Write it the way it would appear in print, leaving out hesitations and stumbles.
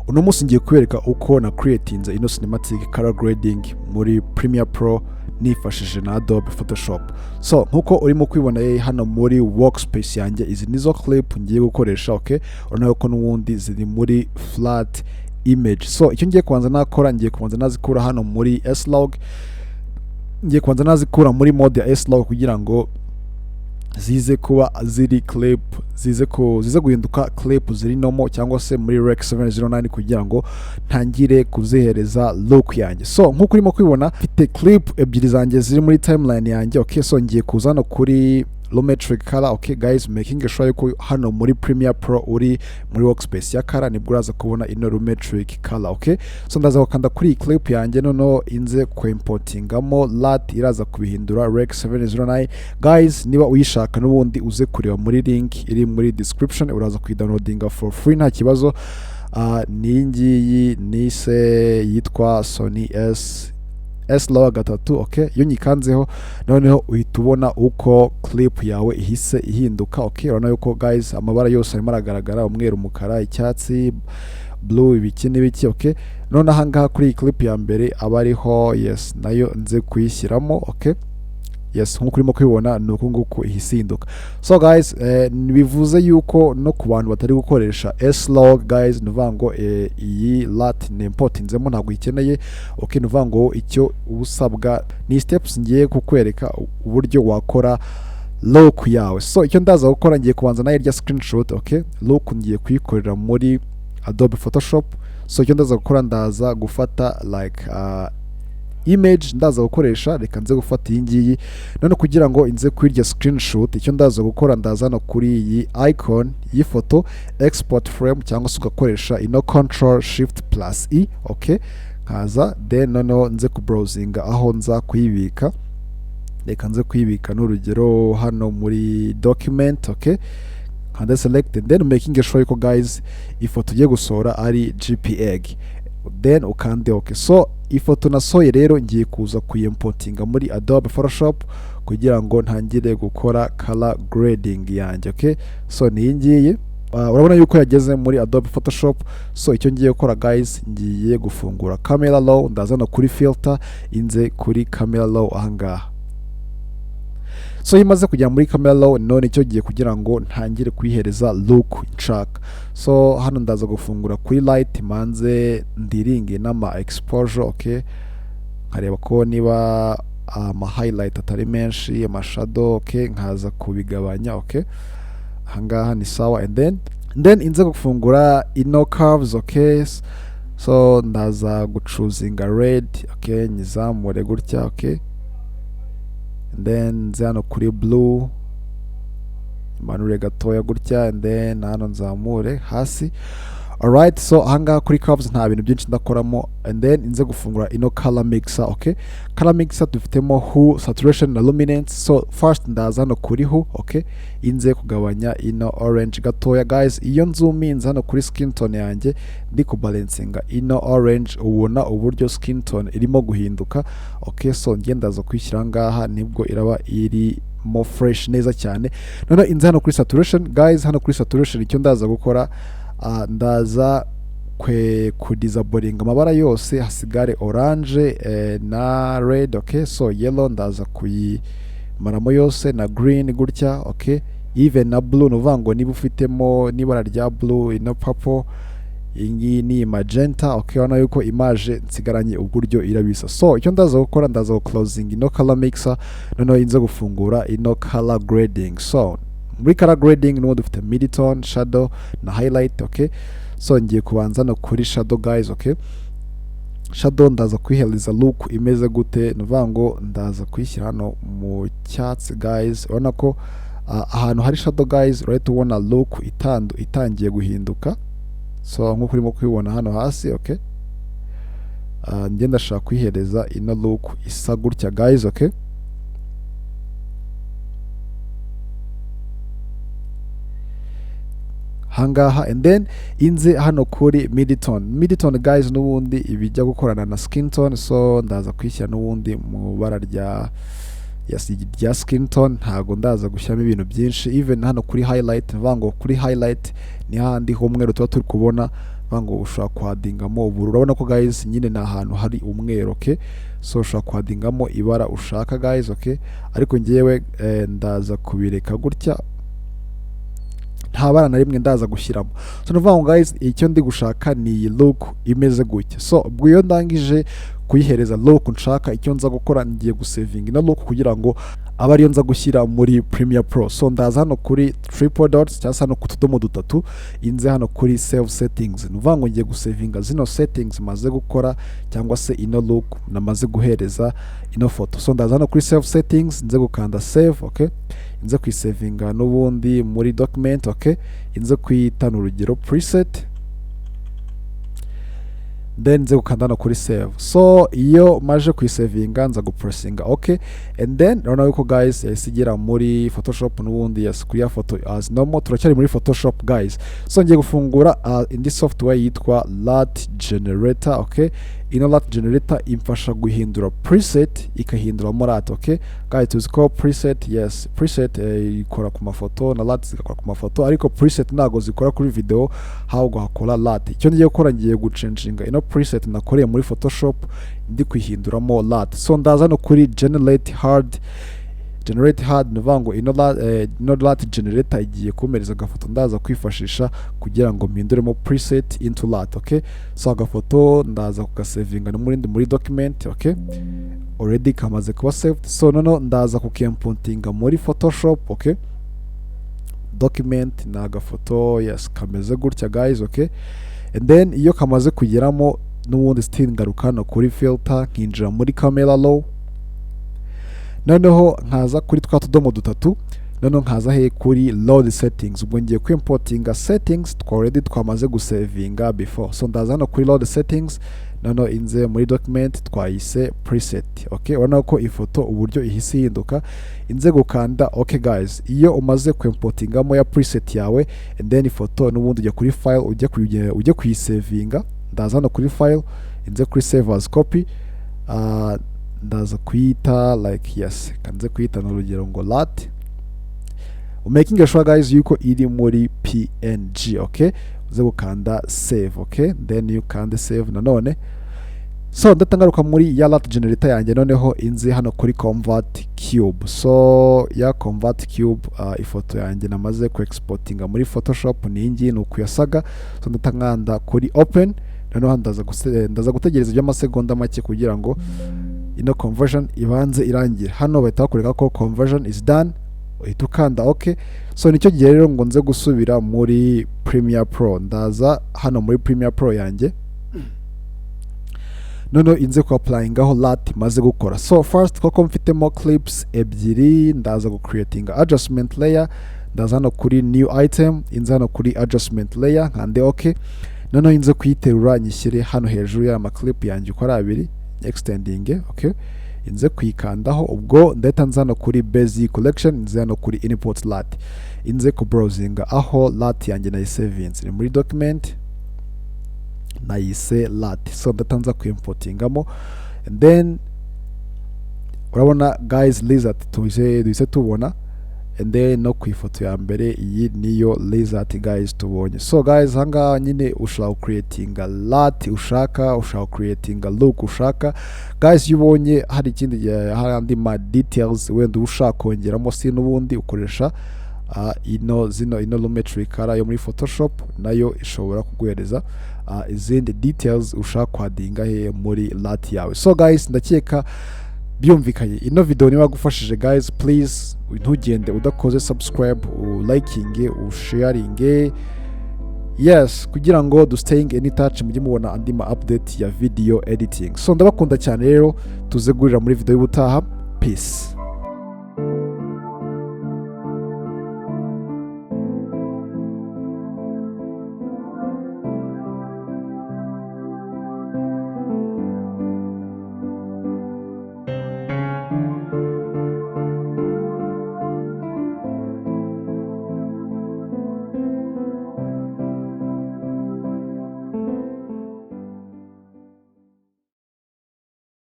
uno munsi ngiye kubereka uko na creatinze ino cinematic color grading muri Premiere Pro nifashishije na Adobe Photoshop. So nkuko urimo kwibona hano muri workspace yanjye, izi nizo clip ngiye gukoresha. Okay, urabona ko n'ubundi ziri muri flat image. So icyo ngiye kubanza nakora, ngiye kubanza nazikura hano muri slog, ngiye kubanza nazikura muri mode ya slog kugira ngo zize kuba ziri clip, zize guhinduka clip ziri nomo cyangwa se muri rec 709 kugira ngo ntangire kuzihereza look yanjye. So nkuko urimo kwibona mfite clip ebyiri zanjye ziri muri timeline yanjye. Okay, so ngiye kuzana kuri Lumetri Color. Okay guys, making sure yuko hano muri Premiere Pro uri muri workspace ya color nibwo uraza kubona ino Lumetri Color. Okay, so ndaza gukanda kuri clip yanjye noneho inze kuimportingamo LUT, iraza kubihindura rec 709. Guys, niba uyishaka n'ubundi uze kureba muri link iri muri description, uraza kuyidownloadinga for free nta kibazo. Ni ngiyi nise yitwa Sony S lower 3. Okay, iyo nyikanzeho noneho uhita ubona uko clip yawe ihise ihinduka. Okay, urabona yuko guys amabara yose arimo aragaragara, umweru, umukara, icyatsi, blue, ibiki n'ibiki. Okay, none ahangaha kuri iyi clip ya mbere aba ariho yes nayo nze kuyishyiramo. Okay, yes nkuko urimo kwibona nuko nguko ihisinduka. So guys, bivuze yuko no ku bantu batari gukoresha S-Log guys, nuvango iyi LUT nimportinzemo ntabwo ikeneye. Okay, nuvango icyo usabwa ni steps ngiye kukwereka uburyo wakora look yawe. So icyo ndaza gukora, ngiye kubanza nayo rya screenshot. Okay, look ngiye kuyikorera muri Adobe Photoshop. So icyo ndaza gukora, ndaza gufata like image ndaza gukoresha, reka nze gufata iyi ngiyi none kugira ngo inze kwirya screenshot. Icyo ndaza gukora, ndaza no kuri iyi icon y'ifoto export frame cyangwa se ugakoresha ino control shift plus e. Okay, nkaza then noneho nze ku browsinga aho nza kuyibika, reka nze kuyibika n'urugero hano muri document. Okay, and select and then making sure yuko guys ifoto ugiye gusohora ari JPEG, then ukande okay. So ifoto nasohoye rero ngiye kuza kuyimportinga muri Adobe Photoshop kugira ngo ntangire gukora color grading yanjye. Okay, so ni ngiye urabona yuko yageze muri Adobe Photoshop. So icyo ngiye gukora guys, ngiye gufungura camera raw, ndazana kuri filter, inze kuri camera raw ahangaha. So imaze kujya muri camera raw, none icyo giye kugira ngo ntangire kuyihereza look nshaka. So hano ndaza gufungura kuri light, manze ndiringe n'ama exposure. Okay, nkareba ko niba ama highlight atari menshi, ama shadow. Okay, nkaza kubigabanya. Okay, ahangaha ni sawa, and then inze gufungura ino curves. Okay, so ndaza guchuzinga red. Okay, nyizamure gutya. Okay, and then hano kuri blue manure gatoya gutya, and then hano nzamure hasi. Alright, so ahangaha kuri curves nta bintu byinshi ndakoramo, and then inze gufungura ino color mixer. Okay, color mixer dufitemo hue, saturation na luminance. So first ndaza hano kuri hue. Okay, inze kugabanya ino orange gatoya guys. Iyo nzuminze hano kuri skin tone yanjye ndi kubalancinga ino orange, ubona uburyo skin tone irimo guhinduka. Okay, so ngendaza kwishyira ngaha nibwo iraba iri more fresh neza cyane. None inze hano kuri saturation guys, hano kuri saturation icyo ndaza gukora, ndaza kudisablinga amabara yose hasigare orange na red. Okay, so yellow ndaza kuyimaramo yose na green gutya. Okay, even na blue, nuvango niba ufitemo nibara rya blue, ino purple, ingi ni magenta. Okay, wana yuko image nsigaranye uburyo irabisa. So icyo ndaza gukora, ndaza closing ino color mixer, noneho inze gufungura ino color grading. So muri color grading nuwo dufite midtone, shadow na highlight. Okay, so ngiye kubanza no kuri shadow guys. Okay, shadow ndaza kwihereza look imeze gute, nuvango ndaza kwishyira hano mu cyatsi guys. Urabona ko ahantu hari shadow guys right ubona look itangiye guhinduka. So nkuko urimo kwibona hano hasi. Okay, ngenda ndashaka kwihereza ino look isa gutya guys. Okay, hangaha, and then inze hano kuri midtone guys, nubundi ibijya gukorana na skin tone. So ndaza kwishyira nubundi mu bara rya skin tone, ntago ndaza gushyiramo ibintu byinshi. Even hano kuri highlight, vango kuri highlight ni handi humwe tuba turi kubona vango ushaka kwadingamo ubururu. Urabona ko guys nyine na ahantu hari umweru, okay, so ushaka kwadingamo ibara ushaka guys, okay, ariko ngiyewe ndaza kubireka gutya, nta bara na rimwe ndaza gushyiramo. So nuvuga guys icyo ndi gushaka ni iyi look imeze gutya. So ubwo iyo ndangije kuyihereza look nshaka, icyo nza gukora ngiye gusavinga ino look kugira ngo aba ariyo nza gushyira muri Premiere Pro. So ndaza hano kuri triple dots cyangwa hano ku tudomo dutatu, inze hano kuri save settings. Nuvuga ngo ngiye gusavinga zino settings maze gukora cyangwa se ino look namaze guhereza ino foto. So ndaza hano kuri save settings, nze gukanda save, okay, inze kuyisavinga n'ubundi muri document, okay, inze kuyita n'urugero preset, then nze gukanda hano kuri save. So iyo maje kuyisavinga nza gupressinga okay, and then urabona yuko guys yasigira muri Photoshop n'ubundi kuri ya foto as normal. Turacyari muri Photoshop guys. So ngiye gufungura indi software yitwa LUT generator, okay. Ino LUT generator imfasha guhindura preset ikahindura morat, okay guys. Tuzi ko preset, yes, preset ikora ku mafoto na LUT zigakora ku mafoto, ariko preset ntago zikora kuri video, ahubwo hakora LUT. Icyo ngiye gukora ngiye guchanginga ino preset nakoreye muri Photoshop ndi kwihinduramo LUT. So ndaza no kuri generate hard, nuvango ino LUT generator igiye kumereza agafoto ndaza kwifashisha kugira ngo mpinduremo preset into LUT, okay. So agafoto ndaza kugasavinga no muri document, okay, already kamaze kuba saved. So nono ndaza kukimportinga muri Photoshop, okay, document na agafoto, yes, kameze gutya guys, okay. And then iyo kamaze kugeramo n'ubundi still ngaruka no kuri filter, nkinjira muri camera raw, noneho nkaza kuri twa tudomo dutatu, noneho nkaza he kuri load settings. Ubwo ngiye kwimportinga settings already twamaze gusavinga before. So ndaza hano kuri load settings, noneho inze muri document twayise preset, okay. Urabona ko ifoto uburyo ihise ihinduka, inze gukanda okay guys. Iyo umaze kwimportingamo ya preset yawe, and then ifoto n'ubundi ujya kuri file ujye kuyisavinga. Ndaza hano kuri file, inze kuri save as copy, ndaza kuyita like yes, kanze kuyita n'urugero ngo LUT, making sure guys yuko iri muri PNG, okay. Uze gukanda save, okay, then you can save nanone. So ndatangaruka muri ya LUT generator yanjye, noneho inze hano kuri convert cube. So ya convert cube ifoto yanjye namaze ku exportinga muri Photoshop ningi nukuyasaga. So ndatanganda kuri open, noneho ndaza gutegereza by'amasegonda make kugira ngo ino conversion ibanze irangira. Hano bahita bakureka ko conversion is done, uhita ukanda okay. So nicyo gihe rero ngo nze gusubira muri Premiere Pro. Ndaza hano muri Premiere Pro yanjye, noneho inze ku applyingaho LUT maze gukora. So first koko mfitemo clips ebyiri, ndaza gu creating adjustment layer, ndaza hano kuri new item, inze hano kuri adjustment layer nkande okay. Noneho inze kuyiterura nyishyire hano hejuru ya ma clip yanjye uko ari abiri, extending, okay. Inze kuyikandaho, ubwo ndahita nza hano kuri basic collection, inze hano kuri import LUT, inze ku browsinga aho LUT yanjye nayisavinze ni muri document nayise LUT. So ndahita nza kuimportingamo, and then urabona guys result duhise tubona, and then no ku ifoto ya mbere iyi niyo result guys tubonye. So guys hanga nyine ushaka creating a LUT ushaka creating a look ushaka guys, yubonye hari ikindi harandi ma details wenda ushaka kongeramo, si n'ubundi ukoresha ino Lumetri Color yo muri Photoshop, nayo ishobora kuguhereza izindi details ushaka kwadinga he muri LUT yawe. So guys ndakeka byumvikanye. Ino video niba gufashije guys, please ntugende udakoze subscribe, liking, sharing, yes, kugira ngo du staying any touch mujye mubona andi ma update ya video editing. So ndabakunda cyane rero, tuze gurira muri video y'ubutaha. Peace.